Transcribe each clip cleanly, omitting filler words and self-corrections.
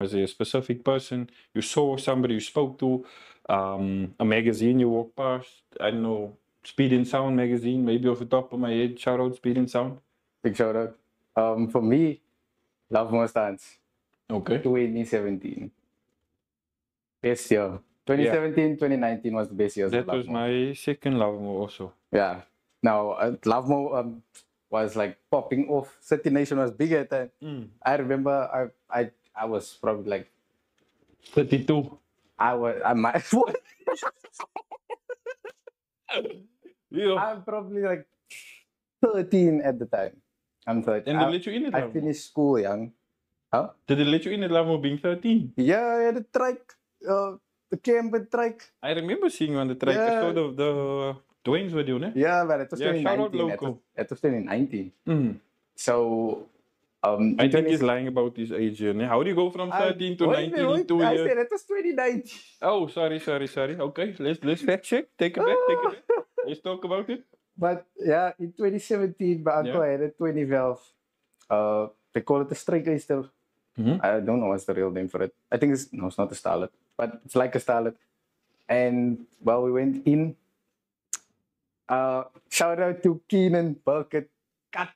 Was there a specific person you saw, somebody you spoke to, a magazine you walked past? I don't know, Speed and Sound magazine, maybe off the top of my head. Shout out Speed and Sound. Big shout out. For me, Love More Stance, Okay. 2017. Best year. 2017, 2019 was the best years That of Love was More. my second Love More also. Yeah. Now, Love More was like popping off. City Nation was big at that. I remember I was probably like 32. I might Yeah. I'm probably like 13 at the time. I'm 13. And they let you in at I Love More? finished school young. Huh? Did they let you in at Love More being 13? Yeah, I had a trike. The camp and trike. I remember seeing you on the track. I saw Yeah. the Dwayne's video, ne? Yeah, but it was Yeah, shout out 2019. local. It was 2019. So I think he's lying about his age here, ne? How do you go from 13 to 19 in 2 I years? said it was 2019. Oh, sorry. Okay, let's fact check. Take it back. Let's talk about it. But yeah, in 2017, my uncle had a 2012. They call it a striker still. I don't know what's the real name for it. I think it's not a starlet, but it's like a starlet. And well, we went in. Shout out to Keenan Burkett. Cut.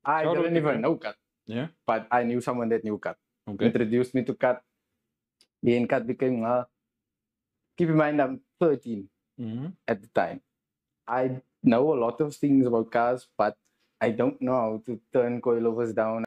I Shout out didn't to even him. know Cut, Yeah. but I knew someone that knew Cut. Okay. Introduced me to Cut. Me and Cut became. Keep in mind, I'm 13 at the time. I know a lot of things about cars, but I don't know how to turn coilovers down.